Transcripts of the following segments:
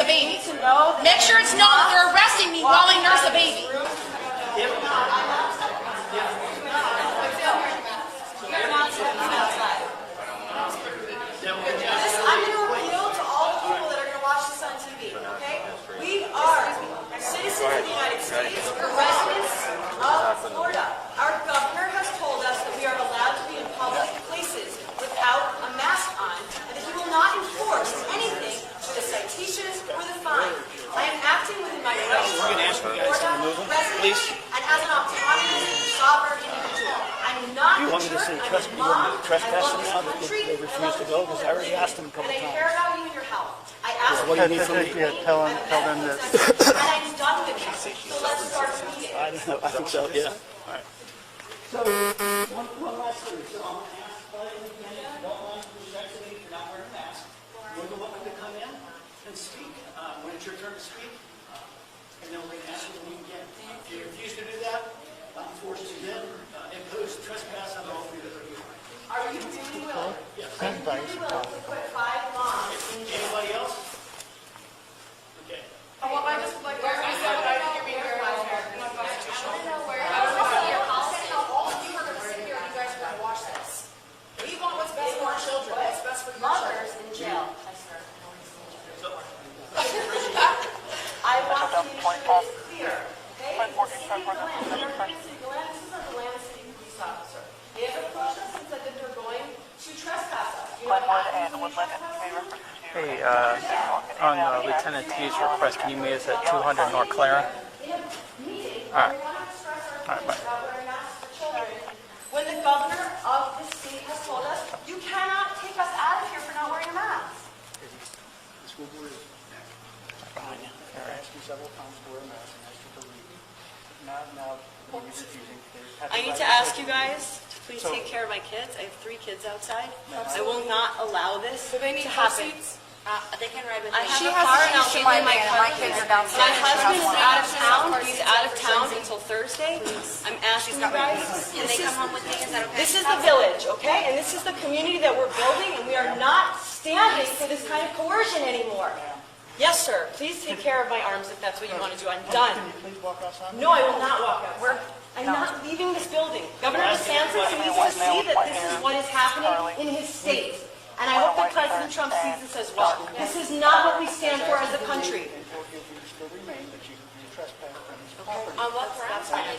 a baby. Make sure it's known that they're arresting me while I nurse a baby. I'm going to appeal to all the people that are going to watch this on TV, okay? We are citizens of the United States. We're residents of Florida. Our governor has told us that we are allowed to be in public places without a mask on, and that he will not enforce anything with the citations or the fine. I am acting within my rights as a Florida resident and as an autonomous, sovereign individual. I'm not a church, I'm a mom, I love this country, They refuse to go because I already asked them a couple and I times. care about you and your health. I ask What do you need from me? Tell them that. and I'm done with it. So let's start the meeting. I don't know. I think so. Yeah. All right. So one last thing. So I'm going to ask if you don't mind respecting for not wearing a mask. You're welcome to come in and speak when it's your turn to speak, and then we're going to ask you to leave again. If you refuse to do that, I'm forced to then impose trespass on all three of you. Are you really willing? Yes. Are you really willing to put 5 moms in jail? Anybody else? Okay. Well, I just would like to say that I think you're being very unconstitutional. I don't know your policy, how all of you are going to sit here and you guys are going to watch this. We want what's best for our children. What's best for your children. Mothers in jail. I want to make sure that it's clear, okay? The city of Deland, this is a Deland City police officer. They have approached us and said that they're going to trespass us. You know what happens when they trespass us? Hey, on Lieutenant T's request, can you meet us at 200 North Clara? They have meetings All right. where we want to stress our All right, kids about wearing masks for children. When the governor of this state has told us, you cannot take us out of here for not wearing a mask. The school board is behind you. I asked you several times to wear a mask and asked you to leave. Now, you're refusing. I need to ask you guys to please take care of my kids. I have 3 kids outside. I will not allow this to happen. They can ride with I me. have She a has car a and I'll issue give you with my me, and car. my kids are downstairs. My husband is out of town. She's He's out of town until Thursday. I'm asking you guys. Can they come home with me? Is that okay? This is the village, okay? And this is the community that we're building, and we are not standing for this kind of coercion anymore. Yes, sir. Please take care of my arms if that's what you want to do. I'm done. Can you please walk outside? No, I will not walk out. I'm not leaving this building. Governor DeSantis needs to see that this is what is happening in his state. And I hope that President Trump sees this as well. This is not what we stand for as a country. Still remain, but you trespass on his property. On what grounds? I want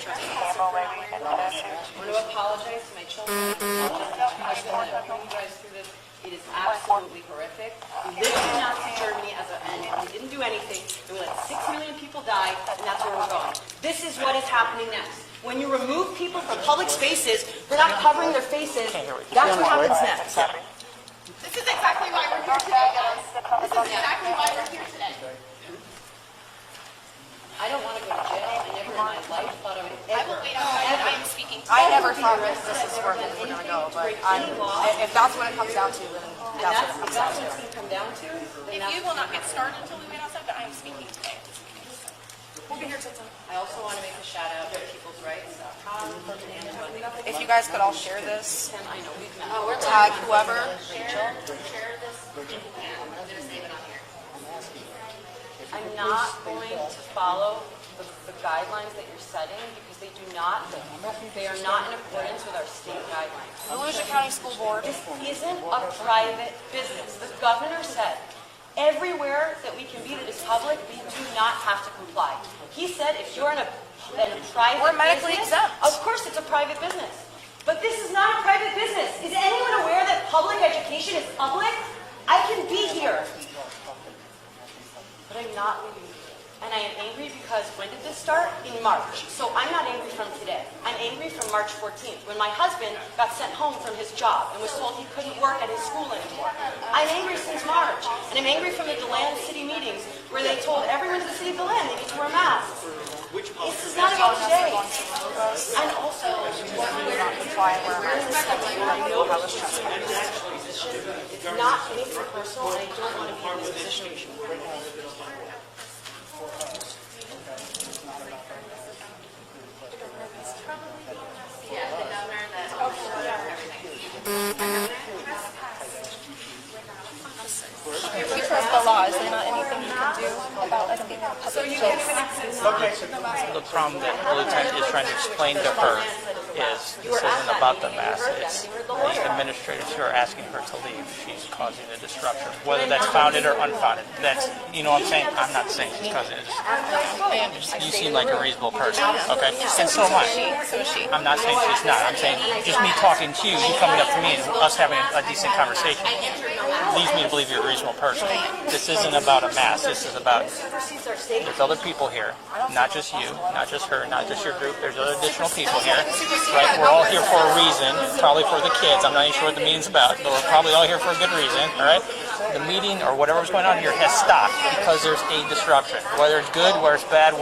to apologize to my children. I apologize to my husband that I'm putting you guys through this. It is absolutely horrific. We lived in Nazi Germany and we didn't do anything. And we let 6 million people die, and that's where we're going. This is what is happening next. When you remove people from public spaces, we're not covering their faces. That's what happens next. This is exactly why we're here today, guys. This is exactly why we're here today. I don't want to go to jail. I never in my life thought I would I will wait outside. I am speaking to I never thought this is where we were going to go, but if that's what it comes down to, then that's what it comes down That's to. what it's going to come down to. If you will not get started until we wait outside, but I am speaking today. We'll be here till 10. I also want to make a shout out to people's rights. If you guys could all share this, I know we've met. tag whoever. Share this. I'm going to save it on here. I'm not going to follow the guidelines that you're setting because they are not in accordance with our state guidelines. Volusia County School Board. This isn't a private business. The governor said everywhere that we can be that is public, we do not have to comply. He said if you're in a private We're medically business, exempt. of course it's a private business. But this is not a private business. Is anyone aware that public education is public? I can be here. But I'm not leaving here. And I am angry because when did this start? In March. So I'm not angry from today. I'm angry from March 14th, when my husband got sent home from his job and was told he couldn't work at his school anymore. I'm angry since March. And I'm angry from the DeLand city meetings where they told everyone in the city of DeLand they need to wear masks. This is not about today. And also, it's not anything personal, and I don't want to be in this position. She trusts the law. Is there not anything you can do about us being in a public place. The problem that the lieutenant is trying to explain to her is this isn't about the mask. It's the administrators who are asking her to leave. She's causing a disruption. Whether that's founded or unfounded, that's, you know what I'm saying? I'm not saying she's causing a disruption. You seem like a reasonable person, okay? And so am I. So is she. I'm not saying she's not. I'm saying just me talking to you, you coming up to me, and us having a decent conversation leads me to believe you're a reasonable person. This isn't about a mask. This is about, there's other people here, not just you, not just her, not just your group. There's other additional people here, right? We're all here for a reason, probably for the kids. I'm not even sure what the meeting's about, but we're probably all here for a good reason, all right? The meeting or whatever's going on here has stopped because there's a disruption. Whether it's good, whether it's bad,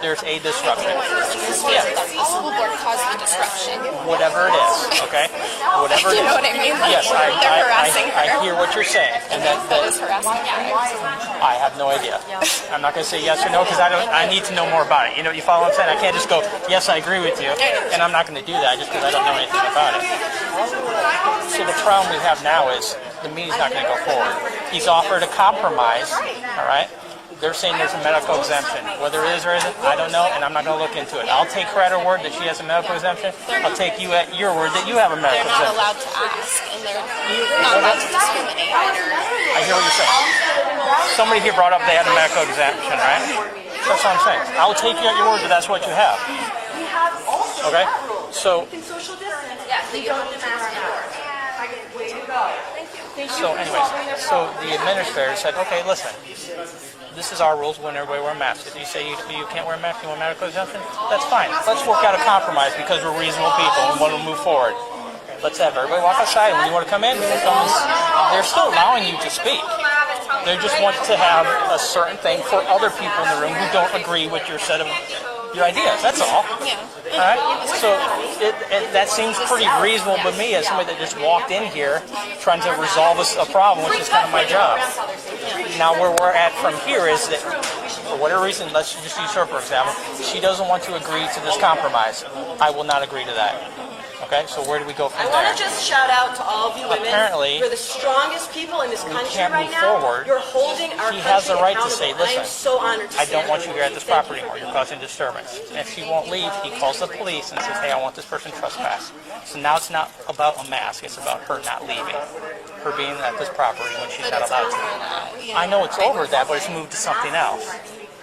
there's a disruption. Yeah. The school board caused the disruption. Whatever it is, okay? Whatever it is. You know what I mean? Yes, They're harassing her. I hear what you're saying, and That is harassment. I have no idea. I'm not going to say yes or no because I need to know more about it. You know, you follow what I'm saying? I can't just go, yes, I agree with you, and I'm not going to do that just because I don't know anything about it. So the problem we have now is the meeting's not going to go forward. He's offered a compromise, all right? They're saying there's a medical exemption. Whether it is or isn't, I don't know, and I'm not going to look into it. I'll take her at her word that she has a medical exemption. I'll take you at your word that you have a medical They're not exemption. allowed to ask, and they're not allowed to discriminate either. I hear what you're saying. Somebody here brought up they had a medical exemption, right? That's what I'm saying. I'll take you at your word that that's what you have. Okay? So, anyways, so the administrator said, okay, listen, this is our rules when everybody wear masks. If you say you can't wear a mask, you want medical exemption, that's fine. Let's work out a compromise because we're reasonable people and want to move forward. Let's have everybody walk outside. When you want to come in, they're still allowing you to speak. They just want to have a certain thing for other people in the room who don't agree with your set of your ideas. That's all. Yeah. All right. So that seems pretty reasonable to me as somebody that just walked in here trying to resolve a problem, which is kind of my job. Now, where we're at from here is that, for whatever reason, let's just use her for example. She doesn't want to agree to this compromise. I will not agree to that. Okay, so where do we go from I there? want to just shout out to all of you women. Apparently, you're the strongest people in this country can't right move now. forward. You're holding our She country has the right to accountable. say, I listen, am so honored to I don't stand want with you here at this Thank property you anymore. for You're causing disturbance. And if she won't leave, he calls the police and says, hey, I want this person trespassed. So now it's not about a mask. It's about her not leaving. Her being at this property when she's not allowed to. I know it's over that, but it's moved to something else.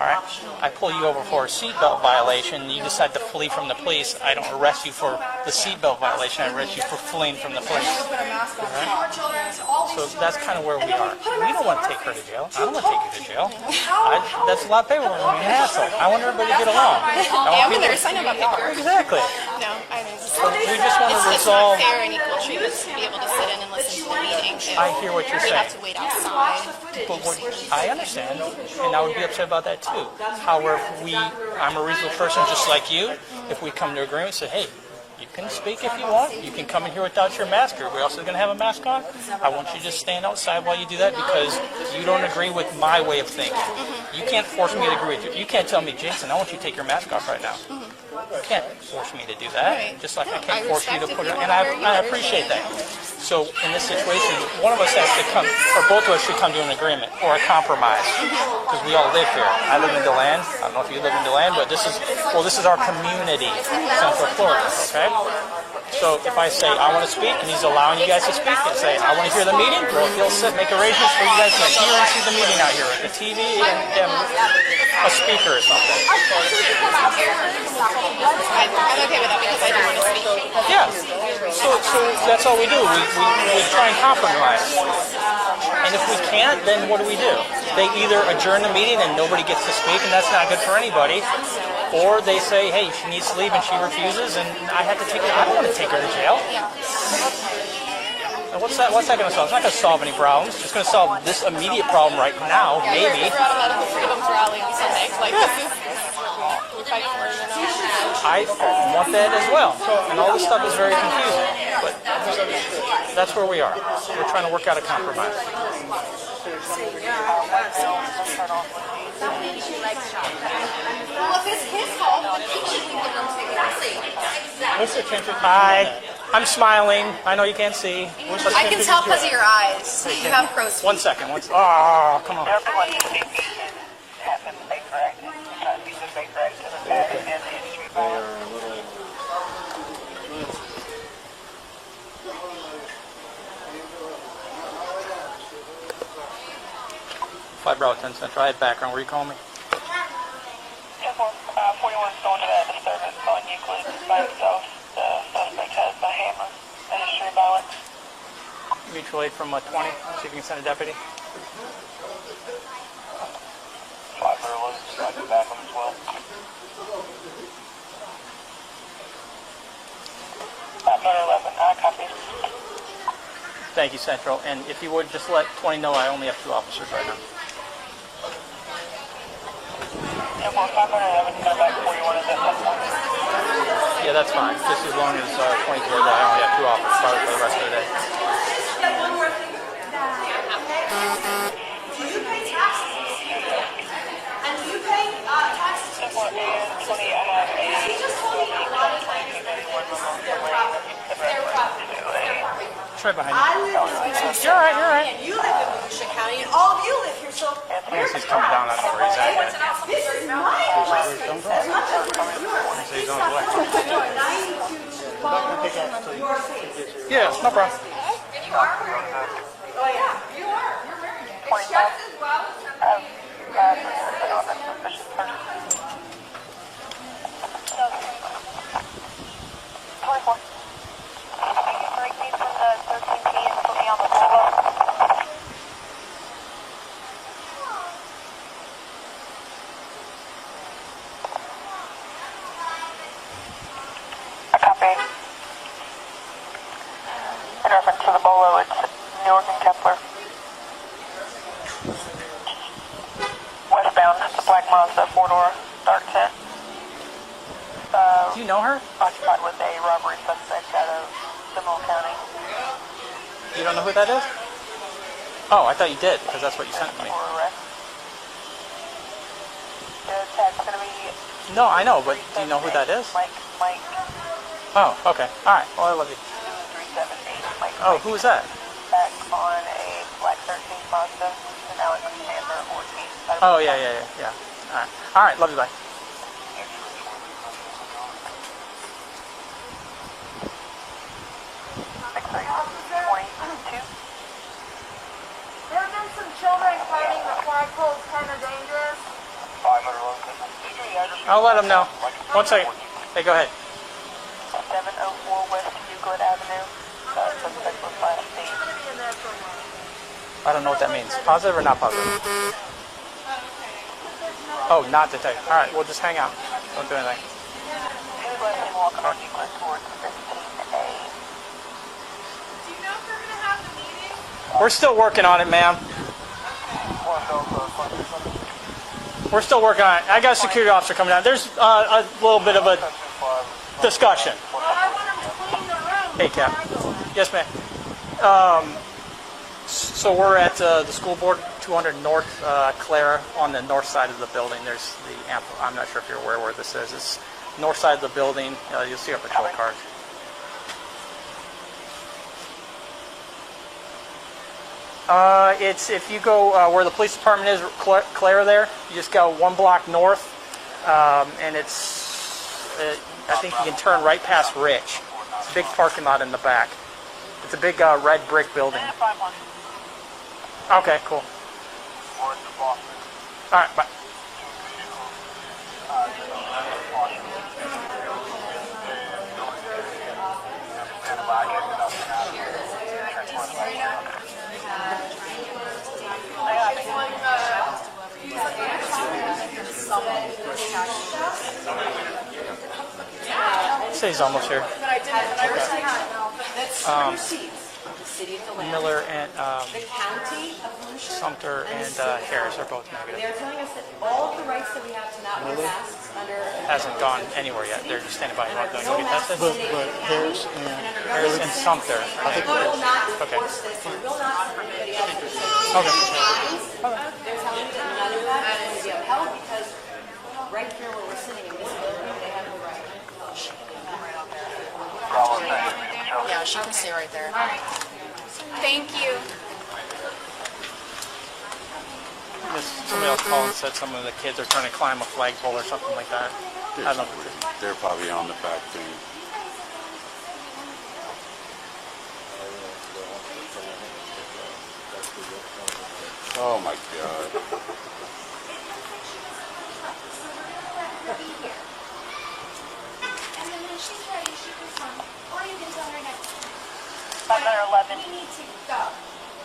All right? I pull you over for a seatbelt violation. You decide to flee from the police. I don't arrest you for the seatbelt violation. I arrest you for fleeing from the police. All right? So that's kind of where we are. We don't want to take her to jail. I don't want to take you to jail. That's a lot of paperwork. I'm an asshole. I want everybody to get along. Yeah, I'm a nurse. I know about paperwork. Exactly. No, I mean, We just want to it's just not resolve. fair and equal treatment to be able to sit in and listen to the meeting. I hear what you're We have saying. to wait outside. But I understand, and I would be upset about that too. However, I'm a reasonable person just like you. If we come to agreement, say, hey, you can speak if you want. You can come in here without your mask. Are we also going to have a mask on? I want you to just stand outside while you do that because you don't agree with my way of thinking. You can't force me to agree with you. You can't tell me, Jason, I want you to take your mask off right now. You can't force me to do that. Just like I can't force you to put it on. And I appreciate that. So in this situation, one of us has to come, or both of us should come to an agreement or a compromise, because we all live here. I live in DeLand. I don't know if you live in DeLand, but this is our community, Central Florida. Okay. So if I say I want to speak and he's allowing you guys to speak, and say I want to hear the meeting, well, he'll make arrangements for you guys to hear and see the meeting out here with the TV and a speaker or something. I'm okay with that because I do want to speak. Yeah. So that's all we do. We try and compromise. And if we can't, then what do? They either adjourn the meeting and nobody gets to speak, and that's not good for anybody. Or they say, hey, she needs to leave and she refuses, and I have to take her. I don't want to take her to jail. And what's that going to solve? It's not going to solve any problems. It's going to solve this immediate problem right now, maybe. We're at a medical freedoms rally on Sunday. Like, this is we fight for, you know. I want that as well. And all this stuff is very confusing. But that's where we are. We're trying to work out a compromise. Well, if it's his fault, then he should be the one to What's the temperature? Hi. I'm smiling. I know you can't see. I can tell because of your eyes. You have crow's feet. 1 second. Oh, come on. 5 Bravo 10 Central. I had background. Were you calling me? 41 is going to that disturbance on Euclid by himself. The suspect has a hammer, a history of violence. Mutual aid from 20. See if you can send a deputy. 5 Maryland, I'll be back on the 12. 5 11, I copy. Thank you, Central. And if you would just let 20 know I only have 2 officers right now. Yeah, well, 511, come back 41 is at that point. Yeah, that's fine. Just as long as 20 hear that I only have 2 officers probably for the rest of the day. One more thing. Do you pay taxes in the city? And do you pay taxes to the For city? and 20, I have a He just told me a lot of times their property. their property. It's right behind I you. live in Volusia You're all right, you're all right. and you live in Volusia County, and all of you live here, so Yes, he's coming down. I don't know where he's at yet. this is my residence as much as it is yours. So he's on his way. 92 followers your face. Yeah, no problem. Oh yeah, you are. You're wearing it. It's just as well as somebody. On that suspicious person. 24. Break me from the 13P and put me on the Volvo. I copy. In reference to the Bolo, it's Newark and Kepler. Westbound, the black Mazda 4-door, dark tint. Do you know her? Occupied with a robbery suspect out of Seminole County. You don't know who that is? Oh, I thought you did, because that's what you sent to me. For arrest. The tag's going to be No, I know, but do you know who that is? Mike Oh, okay. All right. Well, I love you. 378. Mike. Oh, who was that? Back on a black 13 Mazda and Alexander Ortiz. Oh, yeah. All right. All right. Love you. Bye. There have been some children fighting the flagpole is kind of dangerous. I'll let him know. 1 second. Hey, go ahead. 704 West Euclid Avenue. Suspect was last seen. It's going to be in there for a while. I don't know what that means. Positive or not positive? Oh, not detected. All right. We'll just hang out. Don't do anything. He's left and walking on Euclid towards 15A. Do you know if we're going to have the meeting? We're still working on it, ma'am. We're still working on it. I got a security officer coming down. There's a little bit of a discussion. Well, I want them to clean the room. Hey, Cap. Yes, ma'am. So we're at the school board, 200 North Clara, on the north side of the building. There's the I'm not sure if you're aware where this is. It's north side of the building. You'll see our patrol cars. It's if you go where the police department is, Clara there, you just go 1 block north, and I think you can turn right past Rich. It's a big parking lot in the back. It's a big red brick building. Okay, cool. All right, bye. Say he's almost here. But I didn't. I received that's two receipts. The city of DeLand, Miller and the county of Volusia, Sumter and the and city of Harris are DeLand. both negative. They're telling us that all of the rights that we have to not wear masks under Hasn't gone anywhere yet. They're just standing by. You want to go no get masks tested? mandate in Harris county, and- under no Harris and masks Sumter. mandate. I think We will not Okay. enforce this. We will not send anybody else to the Okay. They're telling me that none of that is going to be upheld because right here where we're sitting in this building, they have the right. Yeah, she can stay right there. Thank you. Somebody else called and said some of the kids are trying to climb a flagpole or something like that. I don't know. They're probably on the back thing. Oh my God. And then when she's ready, she can come. Or you can tell her next time. 511. We need to go.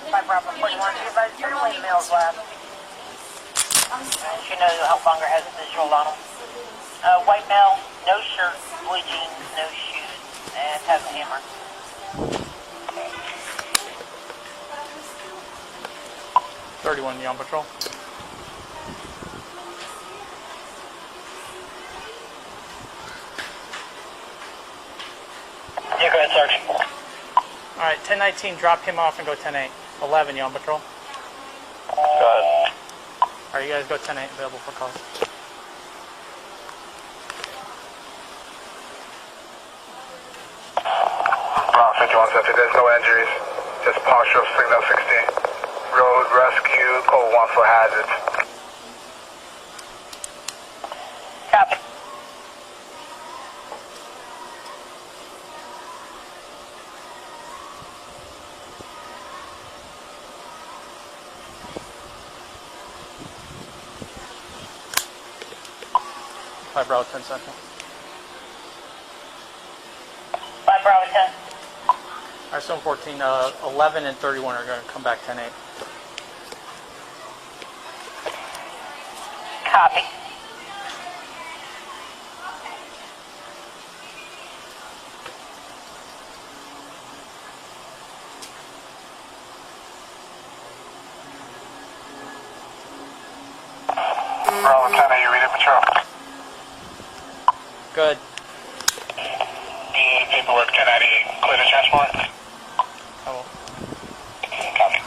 5 Bravo 41. She advised her lane mails last. And she knows how longer has visual on them. White male, no shirt, blue jeans, no shoes, and has a hammer. 31, you on patrol? Yeah, go ahead, Sergeant. All right, 1019, drop him off and go 10-8. 11, you on patrol? Go ahead. All right, you guys go 10-8, available for calls. Bravo 5170, there's no injuries. Just partial signal 16. Road rescue, code 1 for hazards. Copy. Five Bravo 10 Central. 5 Bravo 10. All right, 714, 11 and 31 are going to come back 10-8. Copy. Bravo 10, are you reading patrol? Good. The paperwork 1098, clear to transport? Oh, Copy.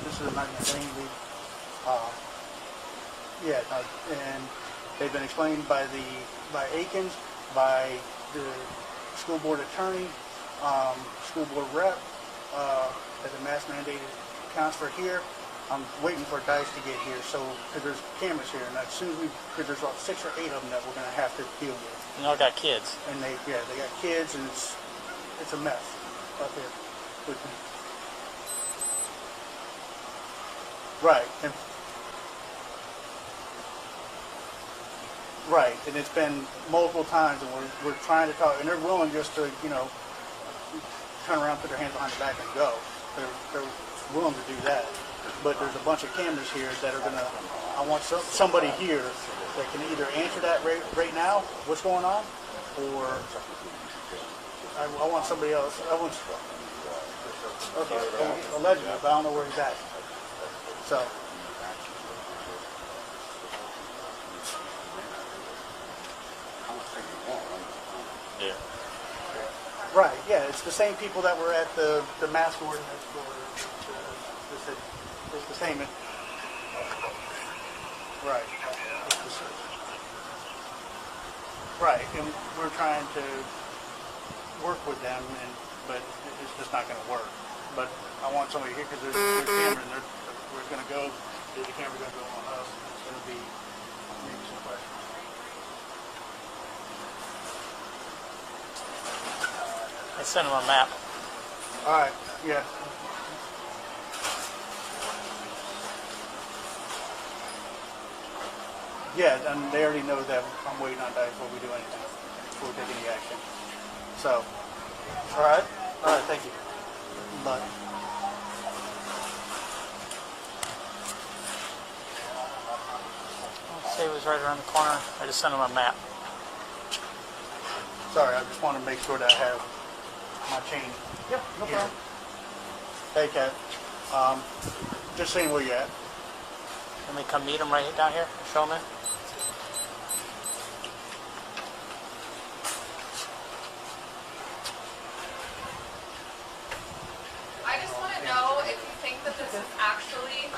This is Magna Lane. And they've been explained by Aikens, by the school board attorney, school board rep, that the mask mandated counts for here. I'm waiting for guys to get here, so because there's cameras here, and as soon as because there's about 6 or 8 of them that we're going to have to deal with. you all got kids. And they got kids, and it's a mess up here with me. Right, and it's been multiple times, and we're trying to talk, and they're willing just to, turn around, put their hands behind their back, and go. They're willing to do that, but there's a bunch of cameras here that are gonna. I want somebody here that can either answer that right now, what's going on, or I want somebody else. Okay, allegedly, but I don't know where he's at. So. Yeah. Right, yeah, it's the same people that were at the mask ordinance for it's the same. Right. Right, and we're trying to work with them, but it's just not going to work. But I want somebody here because there's cameras, and we're going to go. The camera's going to go on us. It's going to be maybe some questions. I sent them a map. All right, yeah. Yeah, and they already know that I'm waiting on that before we do anything, before we take any action. So, all right, thank you. Bye. Say it was right around the corner. I just sent them a map. Sorry, I just want to make sure that I have my chain. Yeah, no here. Hey, Kat. Just saying where you're at. Let me come meet them right down here. Show them in. I just want to know if you think that this is actually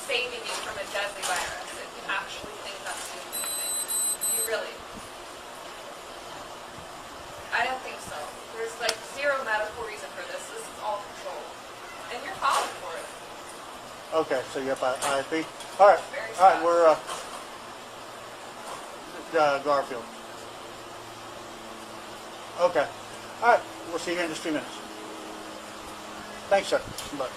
saving you from a deadly virus. If you actually think that's doing anything. Do you really? I don't think so. There's like zero medical Okay, so yep, ISP. All right, we're Garfield. Okay, all right, we'll see you in just 2 minutes. Thanks, sir. Bye.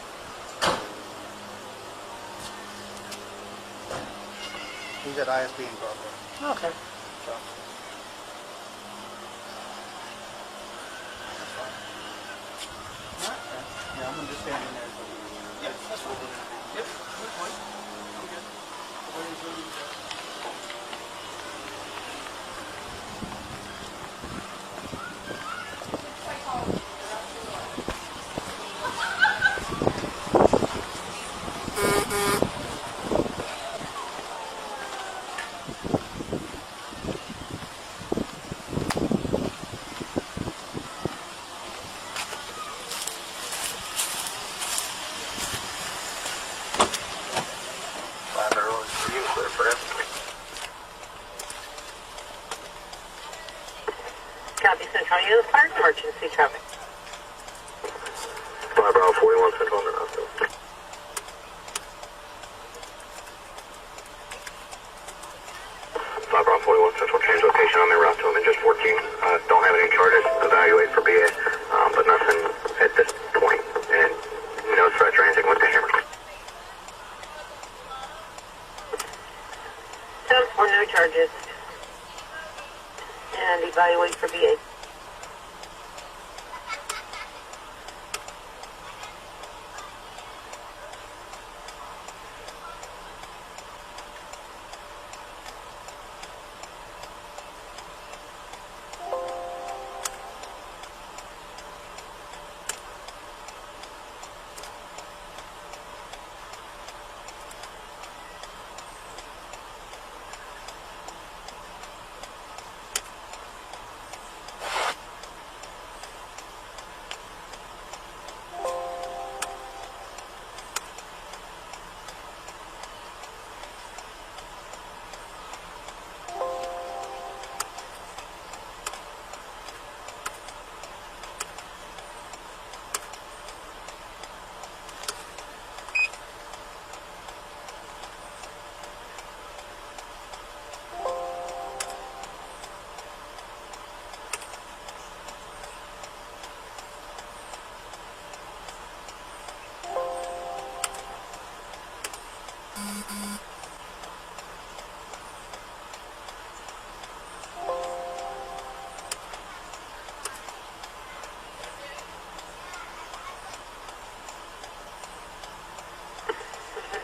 He's at ISP in Garfield. Okay. So. Yeah, I'm gonna just stand in there. Yep, that's fine. Yep, good point. I'm good. Copy Central. You fire emergency traffic. 5 Bravo 41 Central on the route. 5 Bravo 41 Central, change location on their route to just 14. Don't have any charges. Evaluate for BA, but nothing at this point. And no threats or anything with the hammer. Or no charges. And evaluate for BA.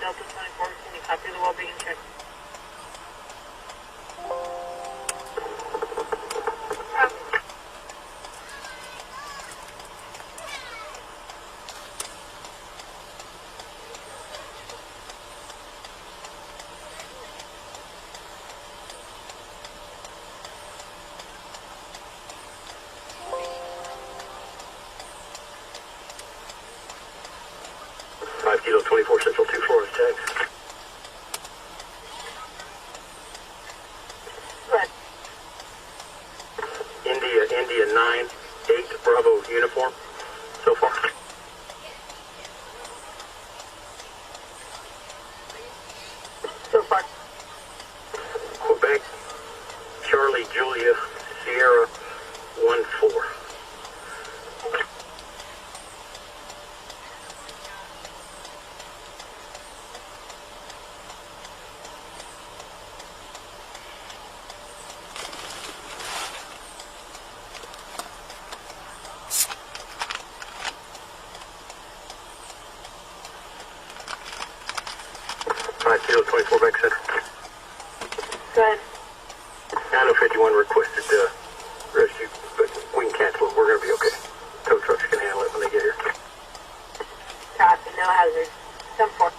Delta 24, can you copy the well-being check? Kilo 24 Central 2 Florida tag. Right. India 9-8 Bravo uniform so far. So far. Quebec Charlie Julia Sierra 1-4. Kilo 24 back center. Go ahead. I know 51 requested rescue, but we can cancel it. We're going to be okay. Tow trucks can handle it when they get here. Copy, no hazard. 10-4.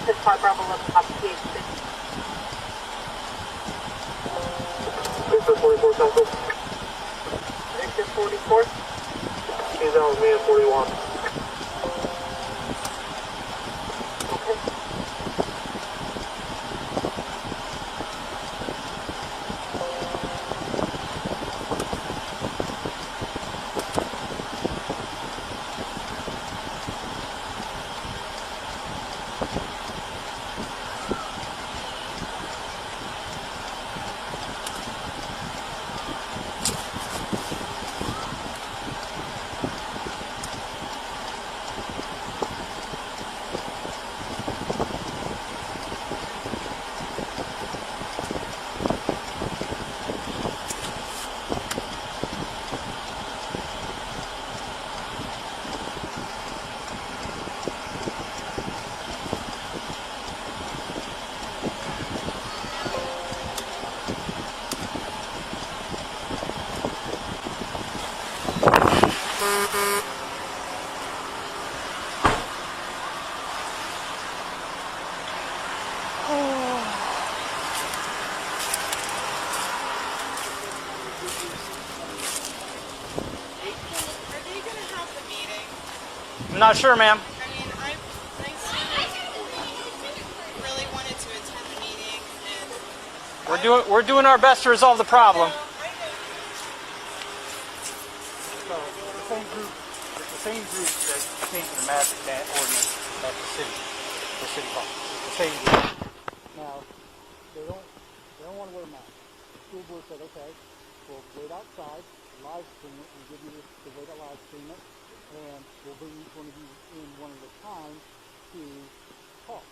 This part Bravo 11 copy PH6. 44 Central. Victor 44. He's down with me at 41. I'm not sure, ma'am. I mean, I really wanted to attend the meeting, and We're doing our best to resolve the problem. So it's the same group that came to the master plan ordinance at the city hall. The same group. Now, they don't want to wear masks. The school board said, okay, we'll wait outside, live stream it, and give you the way to live stream it, and we'll bring each one of you in one at a time to talk,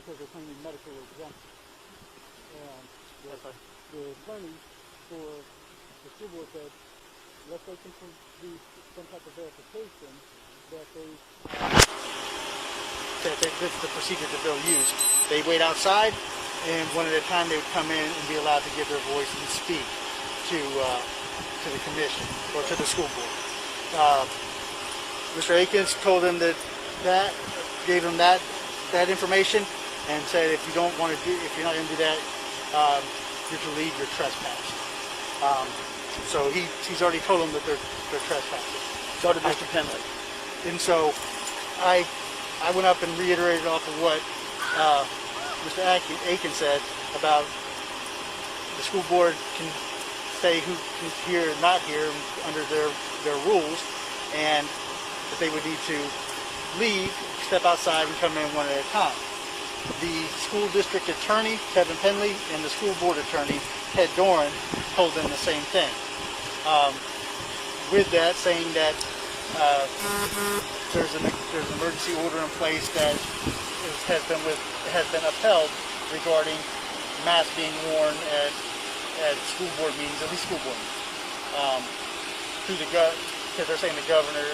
because they're claiming medical exemption. And the attorney for the school board said, unless they can produce some type of verification that that's the procedure that they'll use. They wait outside, and one at a time they would come in and be allowed to give their voice and speak to the commission or to the school board. Mr. Akins told them that gave them that information, and said if you're not going to do that, you're to leave your trespass. So he's already told them that they're trespassing. So did Mr. Penley. And so I went up and reiterated off of what Mr. Akins said about the school board can say who can hear and not hear under their rules, and that they would need to leave, step outside, and come in one at a time. The school district attorney, Kevin Penley, and the school board attorney, Ted Doran, told them the same thing. With that, saying that there's an emergency order in place that has been upheld regarding masks being worn at school board meetings, at least school board meetings. Because they're saying the governor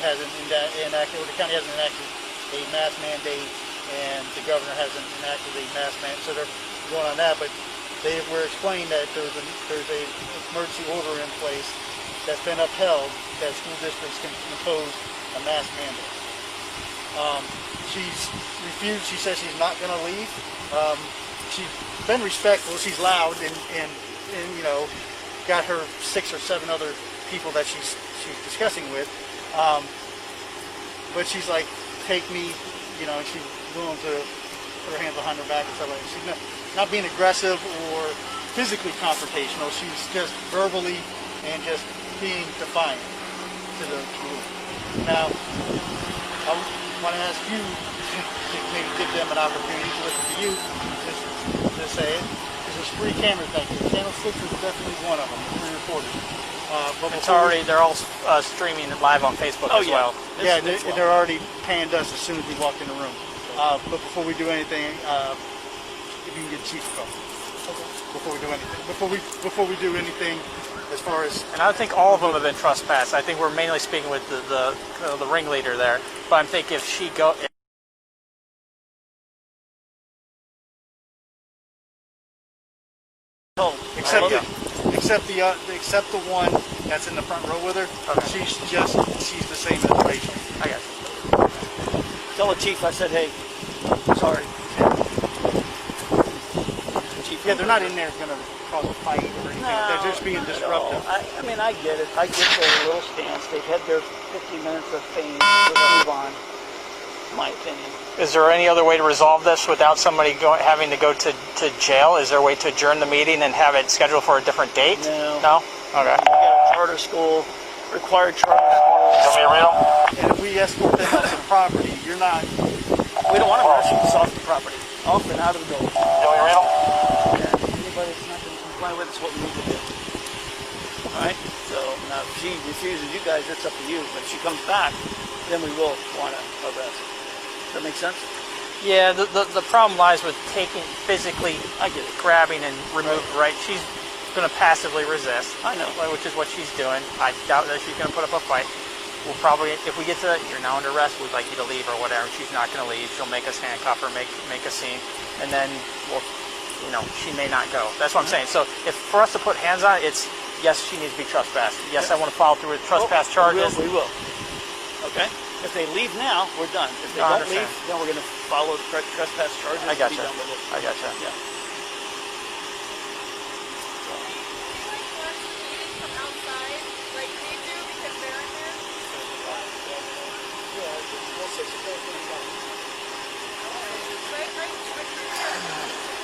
hasn't enacted, or the county hasn't enacted a mask mandate, and the governor hasn't enacted a mask mandate, so they're going on that. But they were explaining that there's a emergency order in place that's been upheld that school districts can impose a mask mandate. She's refused. She says she's not going to leave. She's been respectful. She's loud, and got her 6 or 7 other people that she's discussing with. But she's like, take me, and she's willing to put her hands behind her back and stuff like that. She's not being aggressive or physically confrontational. She's just verbally and just being defiant to the group. Now, I want to ask you to maybe give them an opportunity to listen to you to say it. There's 3 cameras back here. Channel 6 is definitely one of them. 3 reporters. They're all streaming live on Facebook as well. They're already panned us as soon as we walked in the room. So But before we do anything, if you can get Chief to come. Before we do anything. Before we do anything as far as... And I don't think all of them have been trespassed. I think we're mainly speaking with the ringleader there. But I'm thinking if she go... Except the one that's in the front row with her. Okay. She's the same as Rachel. I got you. Tell the chief I said, hey, sorry. Chief, yeah, they're not in there going to cause a fight or anything. No, they're just being disruptive. No. I mean, I get it. I get their little stance. They've had their 15 minutes of fame. We'll move on. My opinion. Is there any other way to resolve this without somebody having to go to jail? Is there a way to adjourn the meeting and have it scheduled for a different date? No. No? Okay. We got a charter school, required charter school. Tell me real? And if we escort them out to the property, you're not... We don't want to rush us off the property. Off and out of the building. Tell me real? Yeah, anybody that's not going to comply with it's what we need to do. Alright? So, now if she refuses you guys, it's up to you. But if she comes back, then we will want to arrest. Does that make sense? Yeah, the problem lies with physically I get it. grabbing and removing, right? She's going to passively resist. I know. Which is what she's doing. I doubt that she's going to put up a fight. We'll probably, if we get to, you're now under arrest, we'd like you to leave or whatever. She's not going to leave. She'll make us handcuff her, make a scene. And then, she may not go. That's what I'm saying. So if for us to put hands on it, it's, yes, she needs to be trespassed. Yes, I want to follow through with trespass charges. We will. Okay? If they leave now, we're done. If they don't leave, then we're going to follow the trespass charges I got you. and be done with it. I got you. Yeah.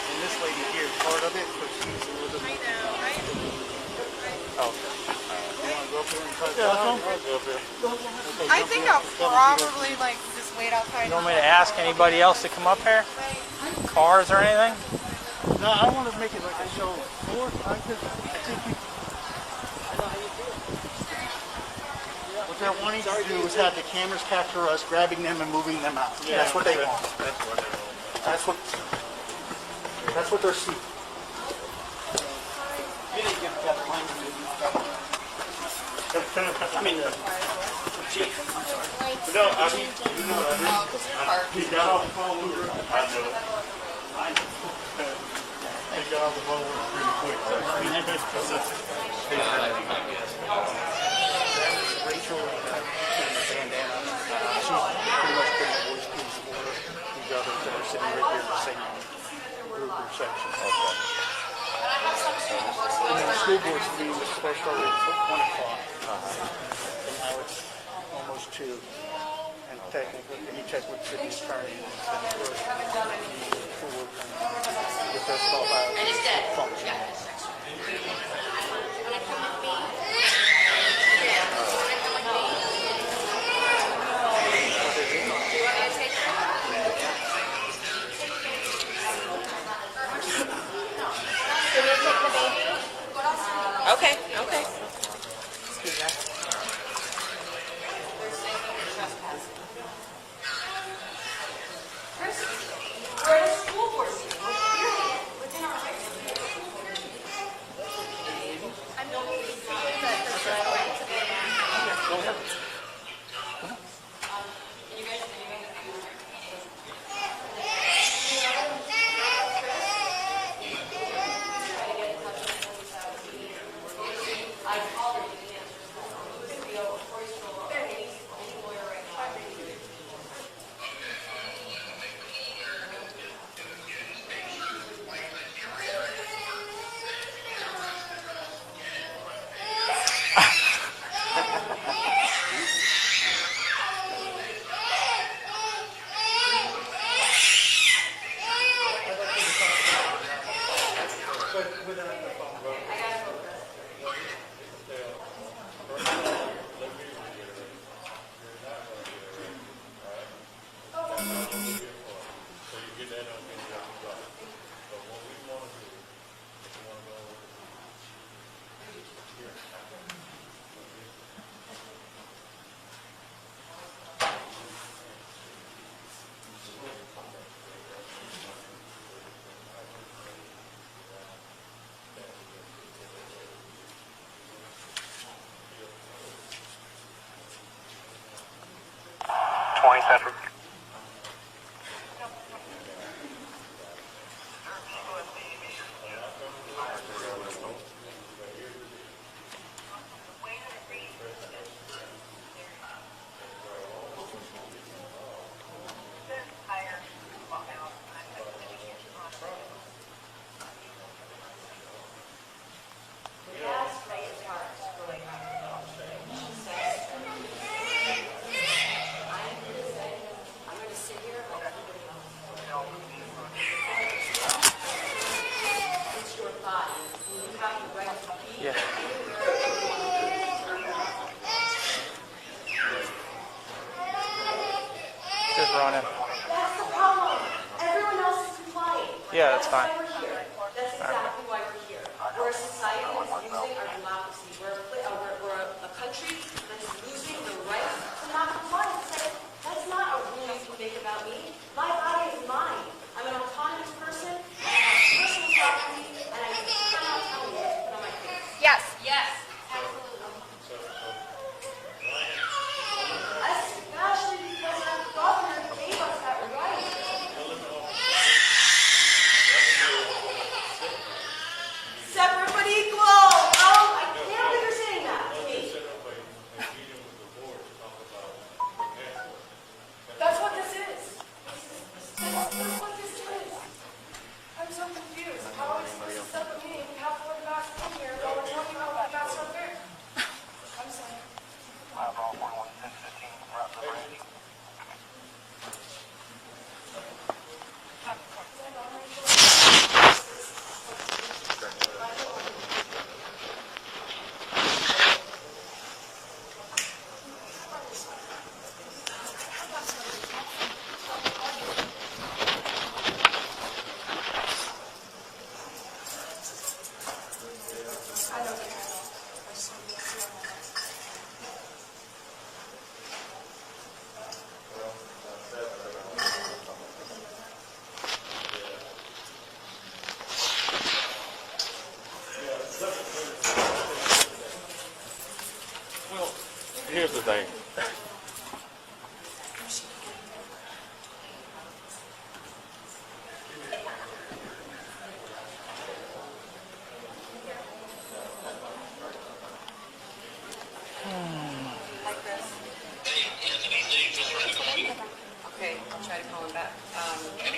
And this lady here is part of it, but she's a little bit... I think I'll probably just wait outside. You want me to ask anybody else to come up here? Cars or anything? No, I want to make it like a show. I think what they're wanting to do is have the cameras capture us grabbing them and moving them out. Yeah, that's what they want. That's what they're seeking. I mean, the chief. I'm sorry. No, I mean, you know what I mean? He got off the phone with her. I know. He got off the phone with her pretty quick. Rachel and the bandana. She's pretty much putting a voice piece for these others that are sitting right here in the same group or section. And then the school board's meeting was supposed to start at 1 o'clock. And now it's almost 2. And technically, and he checked with the city attorney and we're forward and get this stuff out of function. Okay. We're at a school board meeting. Period. Within our rights. everyone in. That's the problem. Everyone else is complying. Yeah, that's fine. Why we're here. That's exactly why we're here. We're a society that's using our democracy. We're a country that's losing the right to not comply. That's not a rule you can make about me. My body is mine. I'm an autonomous person. I have personal property, and I cannot tell you what to put on my face. Yes. Yes. Especially because our governor gave us that right. Separate but equal. Oh, I can't believe you're saying that to me. That's what this is. That's what this is. I'm so confused. How are we supposed to set the meeting? We have to wear the mask in here. No one's talking about what the masks are there. I'm sorry. Here's the thing. Hi, Chris. Okay, I'll try to call him back. Thank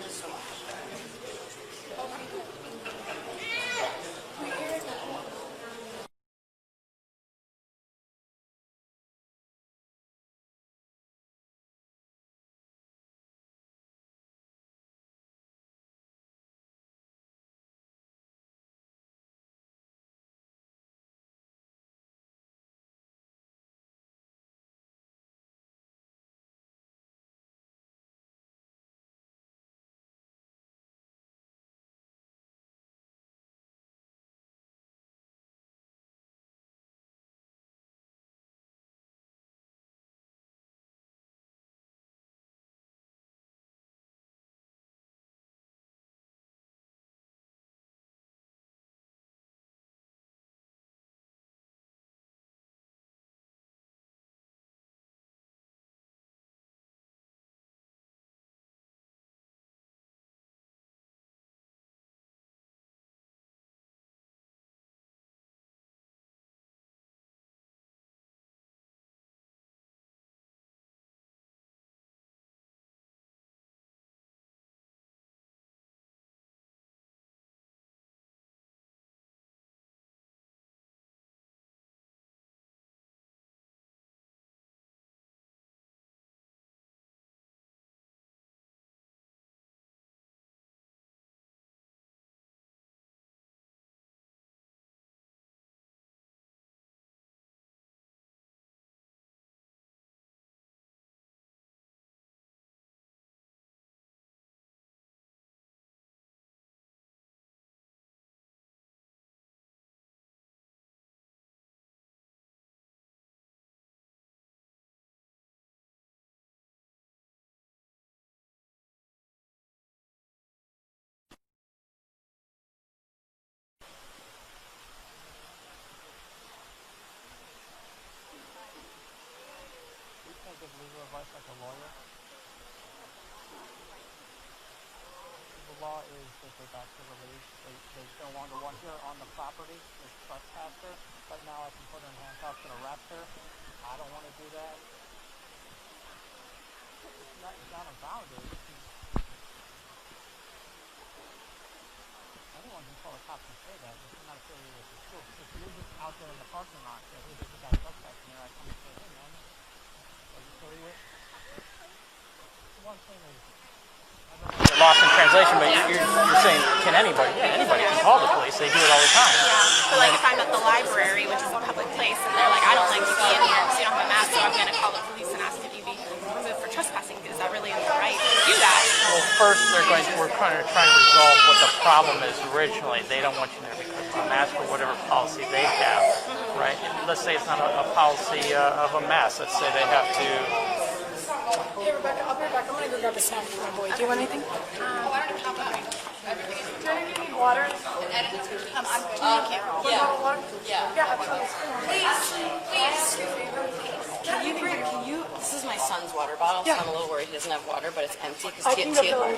you so much. Give legal advice like a lawyer. The law is that they got to release. They no longer want her on the property. They trespassed her. But now I can put her in handcuffs and arrest her. I don't want to do that. It's not about it. Anyone can call a cop and say that. It's not affiliated with the school. If you're just out there in the parking lot, say, hey, there's a guy trespassing here. I come and say, hey, man. One thing is, get lost in translation, but you're saying, can anybody? Yeah, anybody can call the police. They do it all the time. Yeah. So like if I'm at the library, which is a public place, and they're like, I don't like to be in here because you don't have a mask, so I'm going to call the police and ask if you be removed for trespassing. Is that really Well, first we're trying to resolve what the problem is originally. They don't want you there because of a mask or whatever policy they have, right? Let's say it's not a policy of a mask. Let's say they have to. Hey, Rebecca, I'll be right back. I'm gonna go grab a snack for my boy. Do you want anything? Do any of you need water? I'm Yeah. Water? Yeah, absolutely. Can you, this is my son's water bottle, so Yeah. I'm a little worried he doesn't have water, but it's empty because I can go fill it.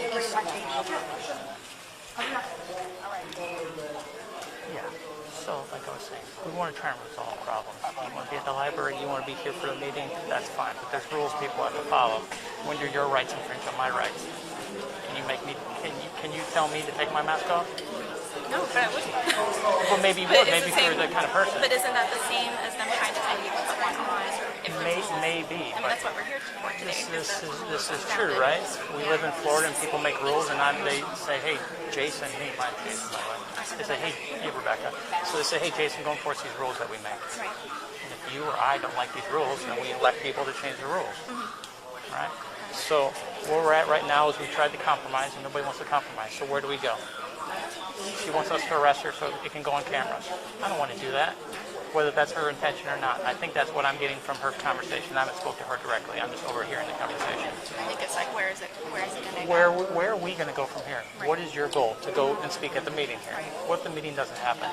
Yeah. So, like I was saying, we want to try and resolve problems. You want to be at the library, you want to be here for the meeting, that's fine. But there's rules people have to follow. When do your rights infringe on my rights? Can you make me? Can you tell me to take my mask off? No, but I wouldn't. Well, maybe you would. Maybe if you're the kind of person. But isn't that the same as them trying to tell you to put one on? Maybe. I mean, that's what we're here for today. This is true, right? We live in Florida and people make rules, and they say, hey, Jason, my Jason, by the way. They say, hey, Rebecca. So they say, hey, Jason, go enforce these rules that we make. Right. And if you or I don't like these rules, then we elect people to change the rules. Right? So where we're at right now is we tried to compromise, and nobody wants to compromise. So where do we go? She wants us to arrest her so it can go on cameras. I don't want to do that, whether that's her intention or not. I think that's what I'm getting from her conversation. I haven't spoke to her directly. I'm just overhearing the conversation. I think it's like, where is it going to go? Where are we going to go from here? Right. What is your goal? To go and speak at the meeting here. Right. What if the meeting doesn't happen?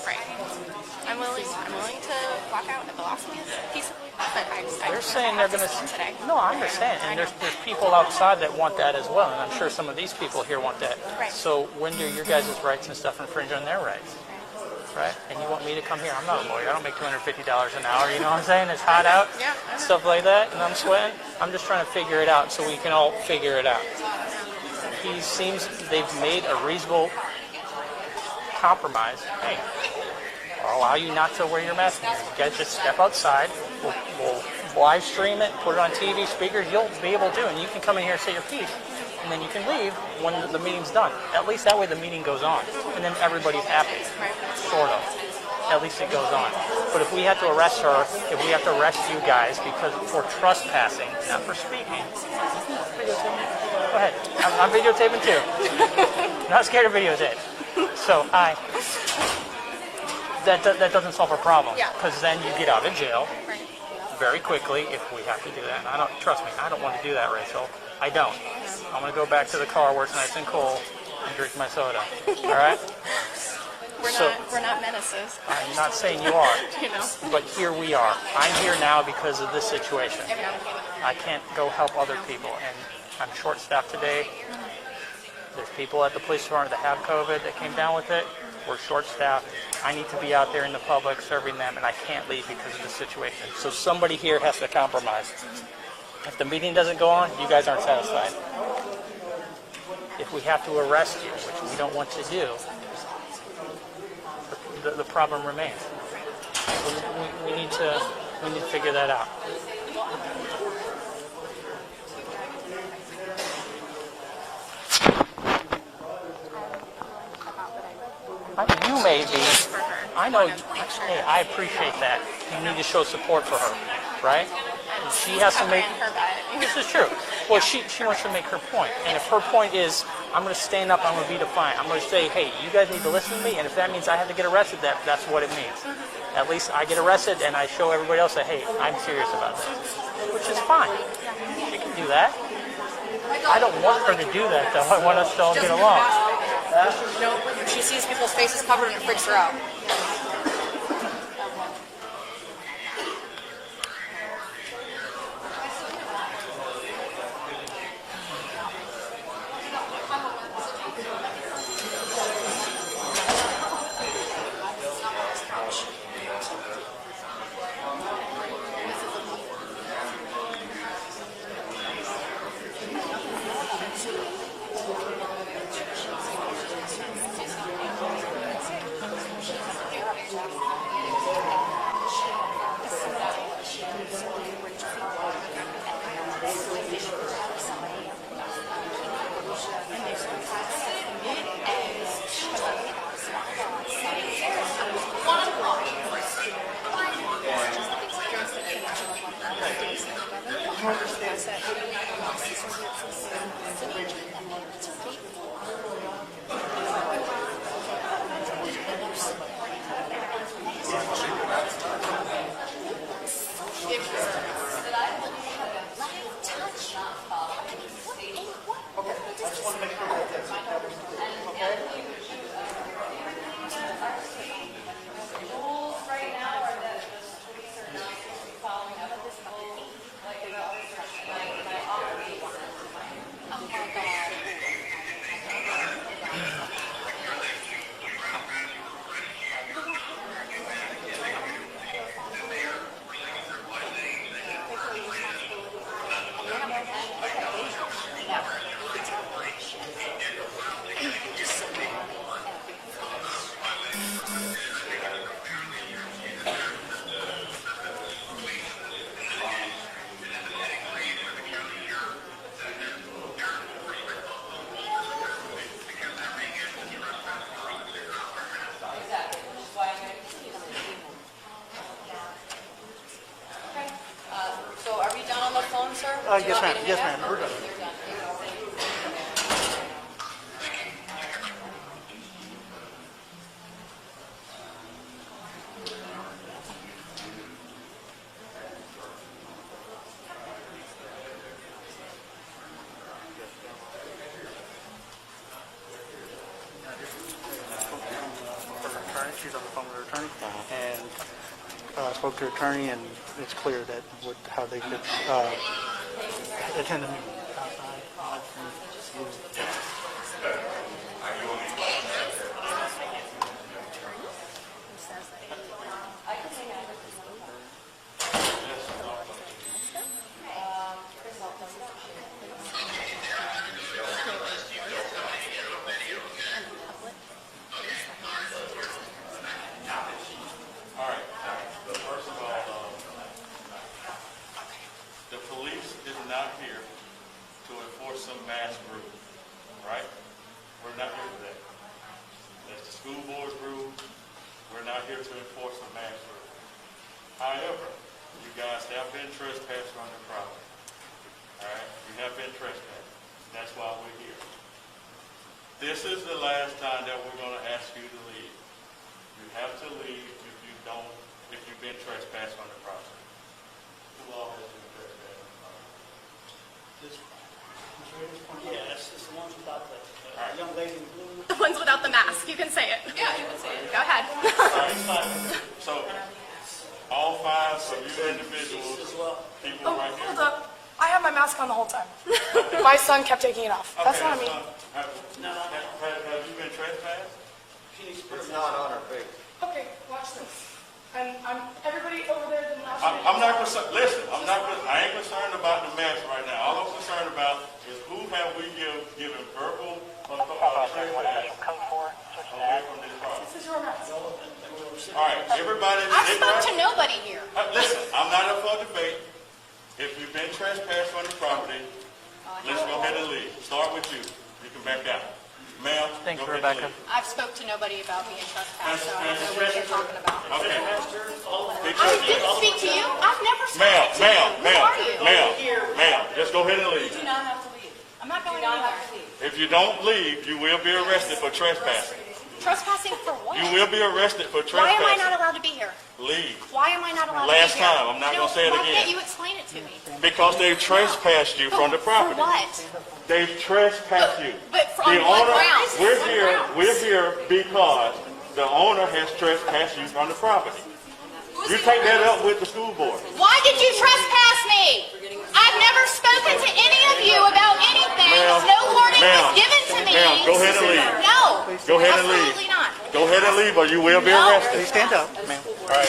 Right. I'm willing to walk out at velocity peaceably, but they're saying they're going to. Today. No, I understand, and there's people outside that want that as well, and I'm sure some of these people here want that. Right. So when do your guys' rights and stuff infringe on their rights? Right? And you want me to come here? I'm not a lawyer. I don't make $250 an hour. You know what I'm saying? It's hot out, stuff like that, and I'm sweating. I'm just trying to figure it out so we can all figure it out. He seems they've made a reasonable compromise. Hey, I'll allow you not to wear your mask. You guys just step outside. We'll live stream it, put it on TV, speakers. You'll be able to, and you can come in here and say your piece. And then you can leave when the meeting's done. At least that way the meeting goes on. And then everybody's happy. Sort of. At least it goes on. But if we have to arrest her, if we have to arrest you guys because for trespassing, not for speaking, go ahead. I'm videotaping too. Not scared of videotape. So, that doesn't solve our problem. Because then you get out of jail very quickly if we have to do that. And trust me, I don't want to do that, Rachel. I don't. I'm going to go back to the car where it's nice and cold and drink my soda. All right? We're not menaces. I'm not saying you are. You know? But here we are. I'm here now because of this situation. I can't go help other people. And I'm short-staffed today. There's people at the police department that have COVID that came down with it. We're short-staffed. I need to be out there in the public serving them, and I can't leave because of this situation. So somebody here has to compromise. If the meeting doesn't go on, you guys aren't satisfied. If we have to arrest you, which we don't want to do, the problem remains. We need to figure that out. You may be. I know. Hey, I appreciate that. You need to show support for her, right? She has to make. This is true. Well, she wants to make her point, and if her point is, I'm going to stand up, I'm going to be defiant. I'm going to say, hey, you guys need to listen to me, and if that means I have to get arrested, that's what it means. At least I get arrested, and I show everybody else that, hey, I'm serious about this, which is fine. She can do that. I don't want her to do that, though. I want us to all get along. You know, she sees people's faces covered and it freaks her out. Yes, ma'am. Yes, ma'am. We're done. She's on the phone with her attorney, and spoke to her attorney, and it's clear that how they could attend the meeting. All right. First of all, the police is not here to enforce some mass rule, right? We're not here for that. That's the school board's rule. We're not here to enforce a mass rule. However, you guys have been trespassing on the property. All right? You have been trespassing. That's why we're here. This is the last time that we're going to ask you to leave. You have to leave if you've been trespassing on the property. Who all has been trespassing on the property? Yes, it's the ones without the All right. young lady in blue. The ones without the mask. You can say it. Yeah, you can say it. Go ahead. So, all 5 of you individuals, people Oh, right here. hold up. I have my mask on the whole time. My son kept taking it off. That's not me. Have you been trespassed? It's not on her face. Okay, watch this. And everybody over there didn't ask me. I'm not concerned. Listen, I ain't concerned about the mask right now. All I'm concerned about is who have we given verbal trespass Code 4, switch to away from this property. This is your mask. All right, everybody. I spoke to nobody here. Listen, I'm not up for debate. If you've been trespassed on the property, let's go ahead and leave. Start with you. You can back out. Ma'am, Thank you, go ahead and Rebecca. leave. I've spoke to nobody about being trespassed, so I don't know what you're talking about. Okay. I didn't speak to you. I've never spoken to you. Who are you? Ma'am, just go ahead and leave. You do not have to leave. I'm not going You do not have anywhere. to leave. If you don't leave, you will be arrested for trespassing. Trespassing for what? You will be arrested for Why am I trespassing. not allowed to be here? Leave. Why am I not allowed Last to be here? time. I'm not gonna say it Why again. can't you explain it to me? Because they trespassed you from the property. For what? They've trespassed you. But on The what owner, grounds? we're here because the owner has trespassed you from the property. You take that up with the school board. Why did you trespass me? I've never spoken to any of you about anything. Ma'am, No warning ma'am, was given to me. ma'am, go ahead and leave. No. Go ahead and leave. Absolutely not. Go ahead and leave or you will be arrested. Please stand up, ma'am. All right.